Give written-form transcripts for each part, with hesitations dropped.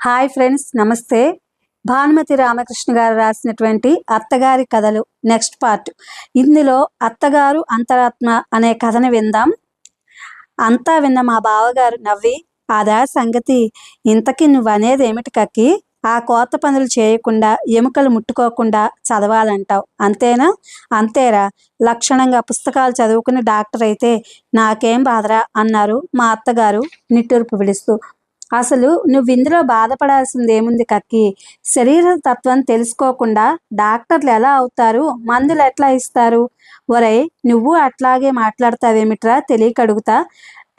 Hi friends, నమస్తే. భానుమతి రామకృష్ణ గారు రాసినటువంటి అత్తగారి కథలు నెక్స్ట్ పార్ట్. ఇందులో అత్తగారు అంతరాత్మ అనే కథను విందాం. అంతా విన్న మా బావగారు నవ్వి, అదా సంగతి, ఇంతకీ నువ్వనేది ఏమిటి కక్కి? ఆ కోత పనులు చేయకుండా ఎముకలు ముట్టుకోకుండా చదవాలంటావు అంతేనా? అంతేరా, లక్షణంగా పుస్తకాలు చదువుకుని డాక్టర్ అయితే నాకేం బాధరా అన్నారు మా అత్తగారు నిట్టూర్పు విడుస్తూ. అసలు నువ్వు ఇందులో బాధపడాల్సింది ఏముంది కక్కి? శరీర తత్వం తెలుసుకోకుండా డాక్టర్లు ఎలా అవుతారు, మందులు ఎట్లా ఇస్తారు? ఒరేయ్, నువ్వు అట్లాగే మాట్లాడతావేమిట్రా తెలియక అడుగుతా.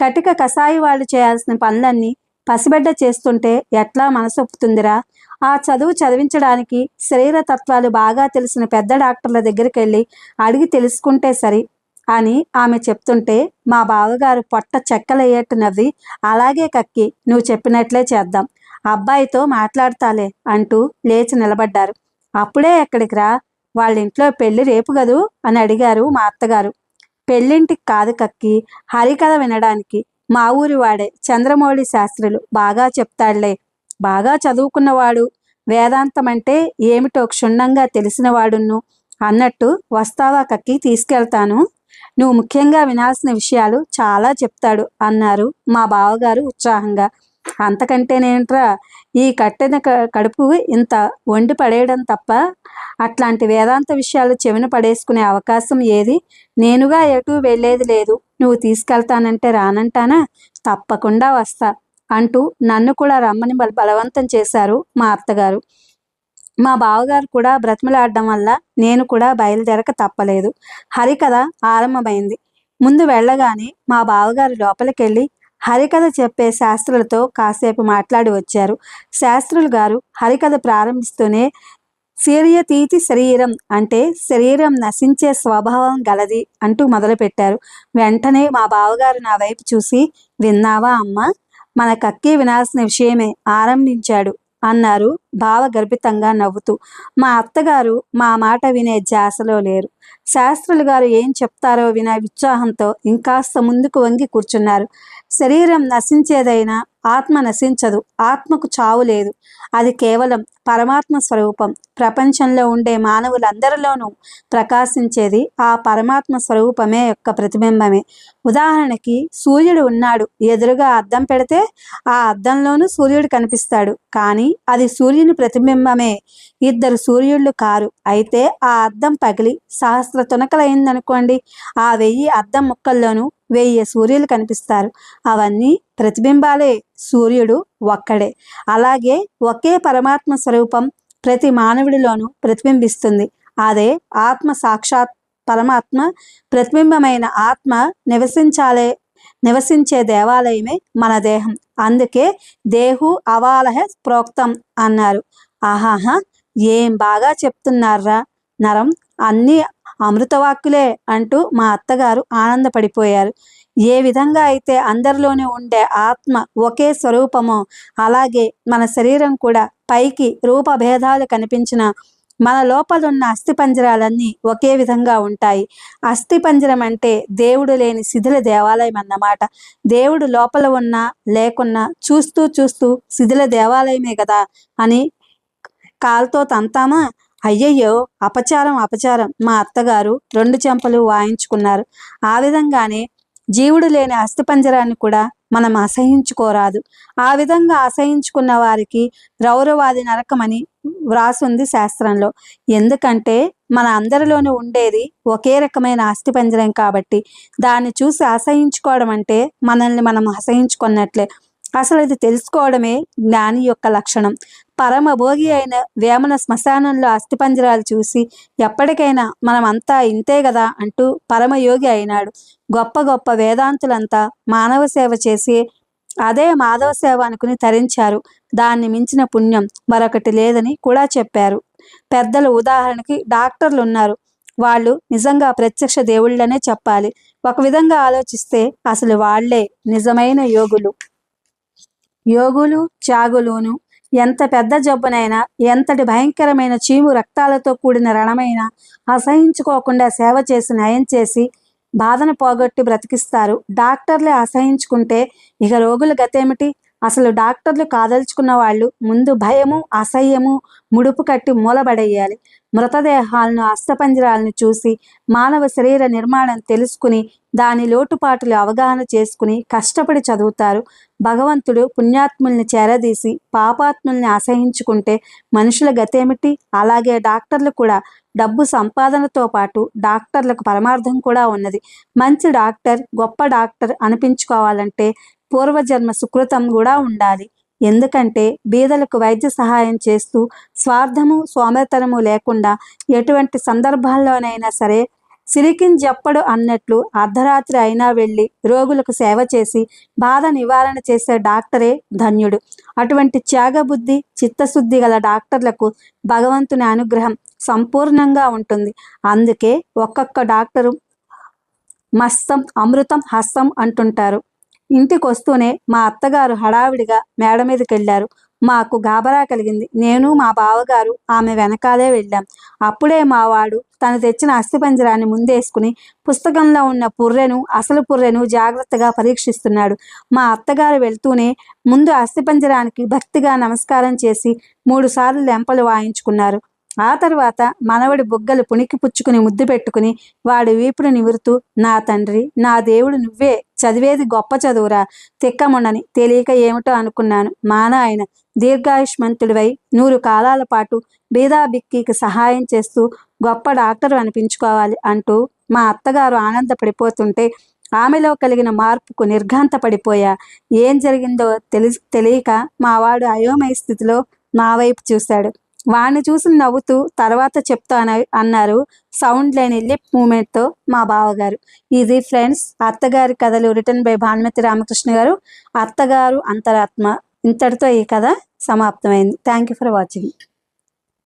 కటిక కషాయి వాళ్ళు చేయాల్సిన పనులన్నీ పసిబిడ్డ చేస్తుంటే ఎట్లా మనసొప్పుతుందిరా? ఆ చదువు చదివించడానికి శరీర తత్వాలు బాగా తెలిసిన పెద్ద డాక్టర్ల దగ్గరికి వెళ్ళి అడిగి తెలుసుకుంటే సరి అని ఆమె చెప్తుంటే మా బావగారు పొట్ట చెక్కలయ్యేట్టు నవ్వి, అలాగే కక్కి, నువ్వు చెప్పినట్లే చేద్దాం, అబ్బాయితో మాట్లాడతాలే అంటూ లేచి నిలబడ్డారు. అప్పుడే ఎక్కడికి రా, వాళ్ళ ఇంట్లో పెళ్లి రేపు గదు అని అడిగారు మా అత్తగారు. పెళ్ళింటికి కాదు కక్కి, హరికథ వినడానికి. మా ఊరి వాడే చంద్రమౌళి శాస్త్రులు బాగా చెప్తాడులే. బాగా చదువుకున్నవాడు, వేదాంతం అంటే ఏమిటో క్షుణ్ణంగా తెలిసినవాడును అన్నట్టు. వస్తావా కక్కి? తీసుకెళ్తాను. నువ్వు ముఖ్యంగా వినాల్సిన విషయాలు చాలా చెప్తాడు అన్నారు మా బావగారు ఉత్సాహంగా. అంతకంటేనేంట్రా, ఈ కట్టిన కడుపు ఇంత వండి పడేయడం తప్ప అట్లాంటి వేదాంత విషయాలు చెవిన పడేసుకునే అవకాశం ఏది? నేనుగా ఎటు వెళ్ళేది లేదు, నువ్వు తీసుకెళ్తానంటే రానంటానా? తప్పకుండా వస్తా అంటూ నన్ను కూడా రమ్మని బలవంతం చేశారు మా అత్తగారు. మా బావగారు కూడా బ్రతిమలాడడం వల్ల నేను కూడా బయలుదేరక తప్పలేదు. హరికథ ఆరంభమైంది. ముందు వెళ్ళగానే మా బావగారు లోపలికెళ్ళి హరికథ చెప్పే శాస్త్రులతో కాసేపు మాట్లాడి వచ్చారు. శాస్త్రులు గారు హరికథ ప్రారంభిస్తూనే, శీర్యతీతి శరీరం అంటే శరీరం నశించే స్వభావం గలది అంటూ మొదలుపెట్టారు. వెంటనే మా బావగారు నా వైపు చూసి, విన్నావా అమ్మ, మన కక్కి వినాల్సిన విషయమే ఆరంభించాడు అన్నారు భావ గర్భితంగా నవ్వుతూ. మా అత్తగారు మా మాట వినే ధ్యాసలో లేరు. శాస్త్రులు గారు ఏం చెప్తారో వినే ఉత్సాహంతో ఇంకాస్త ముందుకు వంగి కూర్చున్నారు. శరీరం నశించేదైనా ఆత్మ నశించదు. ఆత్మకు చావు లేదు. అది కేవలం పరమాత్మ స్వరూపం. ప్రపంచంలో ఉండే మానవులందరిలోనూ ప్రకాశించేది ఆ పరమాత్మ స్వరూపమే యొక్క ప్రతిబింబమే. ఉదాహరణకి, సూర్యుడు ఉన్నాడు, ఎదురుగా అద్దం పెడితే ఆ అద్దంలోనూ సూర్యుడు కనిపిస్తాడు, కానీ అది సూర్యుని ప్రతిబింబమే. ఇద్దరు సూర్యుళ్ళు కారు. అయితే ఆ అద్దం పగిలి సహస్ర తునకలైందనుకోండి, ఆ 1000 అద్దం ముక్కల్లోనూ 1000 సూర్యులు కనిపిస్తారు. అవన్నీ ప్రతిబింబాలే, సూర్యుడు ఒక్కడే. అలాగే ఒకే పరమాత్మ స్వరూపం ప్రతి మానవుడిలోనూ ప్రతిబింబిస్తుంది. అదే ఆత్మ. సాక్షాత్ పరమాత్మ ప్రతిబింబమైన ఆత్మ నివసించే దేవాలయమే మన దేహం. అందుకే దేహు అవాలహ ప్రోక్తం అన్నారు. ఆహాహా, ఏం బాగా చెప్తున్నారా నరం, అన్నీ అమృతవాక్కులే అంటూ మా అత్తగారు ఆనందపడిపోయారు. ఏ విధంగా అయితే అందరిలోనే ఉండే ఆత్మ ఒకే స్వరూపమో, అలాగే మన శరీరం కూడా పైకి రూపభేదాలు కనిపించిన మన లోపలున్న అస్థిపంజరాలన్నీ ఒకే విధంగా ఉంటాయి. అస్థిపంజరం అంటే దేవుడు లేని శిథిల దేవాలయం అన్నమాట. దేవుడు లోపల ఉన్నా లేకున్నా చూస్తూ చూస్తూ శిథిల దేవాలయమే కదా అని కాలుతో తంతామా? అయ్యయ్యో, అపచారం అపచారం. మా అత్తగారు 2 చెంపలు వాయించుకున్నారు. ఆ విధంగానే జీవుడు లేని అస్థిపంజరాన్ని కూడా మనం అసహించుకోరాదు. ఆ విధంగా అసహించుకున్న వారికి రౌరవాది నరకమని వ్రాసుంది శాస్త్రంలో. ఎందుకంటే మన అందరిలోనూ ఉండేది ఒకే రకమైన అస్థిపంజరం కాబట్టి. దాన్ని చూసి అసహించుకోవడం అంటే మనల్ని మనం అసహించుకున్నట్లే. అసలు ఇది తెలుసుకోవడమే జ్ఞాని యొక్క లక్షణం. పరమభోగి అయిన వేమన శ్మశానంలో అస్థిపంజరాలు చూసి ఎప్పటికైనా మనం అంతా ఇంతే కదా అంటూ పరమయోగి అయినాడు. గొప్ప గొప్ప వేదాంతులంతా మానవ సేవ చేసి అదే మాధవ సేవ అనుకుని తరించారు. దాన్ని మించిన పుణ్యం మరొకటి లేదని కూడా చెప్పారు పెద్దలు. ఉదాహరణకి డాక్టర్లు ఉన్నారు. వాళ్ళు నిజంగా ప్రత్యక్ష దేవుళ్ళనే చెప్పాలి. ఒక విధంగా ఆలోచిస్తే అసలు వాళ్లే నిజమైన యోగులు త్యాగులును. ఎంత పెద్ద జబ్బునైనా, ఎంతటి భయంకరమైన చీము రక్తాలతో కూడిన రణమైనా అసహించుకోకుండా సేవ చేసి నయం చేసి బాధను పోగొట్టి బ్రతికిస్తారు. డాక్టర్లే అసహించుకుంటే ఇక రోగుల గతేమిటి? అసలు డాక్టర్లు కాదలుచుకున్న వాళ్ళు ముందు భయము, అసహ్యము ముడుపు కట్టి మూలబడేయాలి. మృతదేహాలను, అస్థపంజరాలను చూసి మానవ శరీర నిర్మాణం తెలుసుకుని దాని లోటుపాటులు అవగాహన చేసుకుని కష్టపడి చదువుతారు. భగవంతుడు పుణ్యాత్ముల్ని చేరదీసి పాపాత్ముల్ని అసహించుకుంటే మనుషుల గతేమిటి? అలాగే డాక్టర్లు కూడా డబ్బు సంపాదనతో పాటు డాక్టర్లకు పరమార్థం కూడా ఉన్నది. మంచి డాక్టర్, గొప్ప డాక్టర్ అనిపించుకోవాలంటే పూర్వజన్మ సుకృతం కూడా ఉండాలి. ఎందుకంటే బీదలకు వైద్య సహాయం చేస్తూ స్వార్థము, సోమరితనము లేకుండా ఎటువంటి సందర్భాల్లోనైనా సరే సిరికింజెప్పడు అన్నట్లు అర్ధరాత్రి అయినా వెళ్ళి రోగులకు సేవ చేసి బాధ నివారణ చేసే డాక్టరే ధన్యుడు. అటువంటి త్యాగబుద్ధి, చిత్తశుద్ధి గల డాక్టర్లకు భగవంతుని అనుగ్రహం సంపూర్ణంగా ఉంటుంది. అందుకే ఒక్కొక్క డాక్టరు మస్తం అమృతం హస్తం అంటుంటారు. ఇంటికి వస్తూనే మా అత్తగారు హడావిడిగా మేడ మీదకి వెళ్ళారు. మాకు గాబరా కలిగింది. నేను, మా బావగారు ఆమె వెనకాలే వెళ్ళాం. అప్పుడే మావాడు తను తెచ్చిన అస్థిపంజరాన్ని ముందేసుకుని పుస్తకంలో ఉన్న పుర్రెను, అసలు పుర్రెను జాగ్రత్తగా పరీక్షిస్తున్నాడు. మా అత్తగారు వెళ్తూనే ముందు అస్థిపంజరానికి భక్తిగా నమస్కారం చేసి 3 సార్లు లెంపలు వాయించుకున్నారు. ఆ తర్వాత మనవడి బుగ్గలు పుణికి పుచ్చుకుని ముద్దు పెట్టుకుని వాడి వీపును నివురుతూ, నా తండ్రి, నా దేవుడు నువ్వే, చదివేది గొప్ప చదువురా, తిక్కముండని, తెలియక ఏమిటో అనుకున్నాను. మా నాయన దీర్ఘాయుష్మంతుడివై 100 కాలాల పాటు బీదాబిక్కీకి సహాయం చేస్తూ గొప్ప డాక్టర్ అనిపించుకోవాలి అంటూ మా అత్తగారు ఆనందపడిపోతుంటే ఆమెలో కలిగిన మార్పుకు నిర్ఘాంతపడిపోయా. ఏం జరిగిందో తెలియక మావాడు అయోమయ స్థితిలో నా వైపు చూశాడు. వాణ్ణి చూసి నవ్వుతూ తర్వాత చెప్తాను అన్నారు సౌండ్ లేని లిప్ మూమెంట్తో మా బావగారు. ఇది ఫ్రెండ్స్ అత్తగారి కథలు రిటర్న్ బై భానుమతి రామకృష్ణ గారు. అత్తగారు అంతరాత్మ. ఇంతటితో ఈ కథ సమాప్తమైంది. Thank you for watching.